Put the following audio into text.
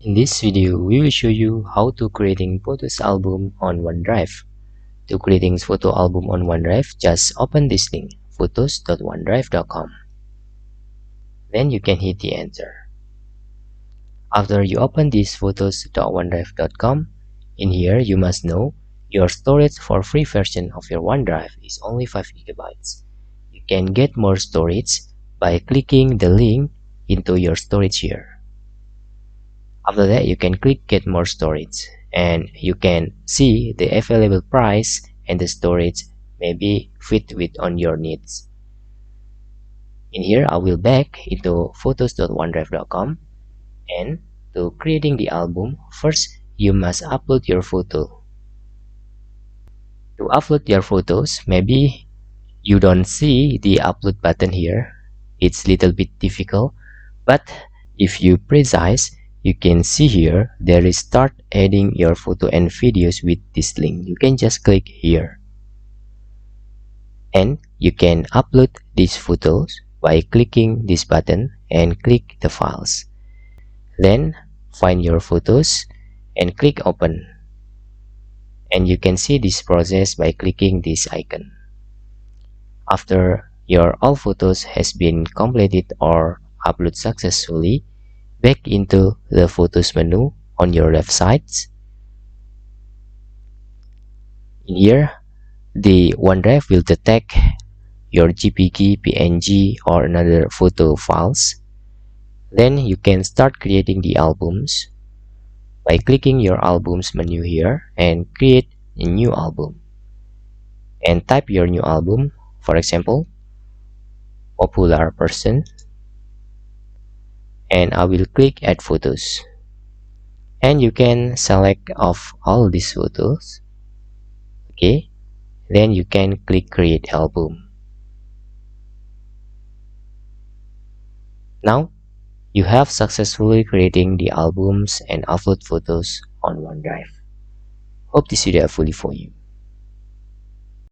In this video, we will show you how to creating photos album on OneDrive. To creating photo album on OneDrive, just open this link, photos.onedrive.com. Then you can hit the enter. After you open this photos.onedrive.com, in here you must know your storage for free version of your OneDrive is only 5 GB. You can get more storage by clicking the link into your storage here. After that, you can click get more storage and you can see the available price and the storage may be fit with on your needs. In here, I will back into photos.onedrive.com, and to creating the album, first you must upload your photo. To upload your photos, maybe you don't see the upload button here. It's little bit difficult, but if you precise, you can see here there is start adding your photo and videos with this link. You can just click here and you can upload these photos by clicking this button and click the files. Then find your photos and click open, and you can see this process by clicking this icon. After your all photos has been completed or uploaded successfully, back into the photos menu on your left side. In here, the OneDrive will detect your JPG, PNG or another photo files. Then you can start creating the albums by clicking your albums menu here and create a new album. And type your new album, for example, popular person. And I will click add photos, and you can select off all these photos. Okay, then you can click create album. Now you have successfully creating the albums and upload photos on OneDrive. Hope this video helpful for you.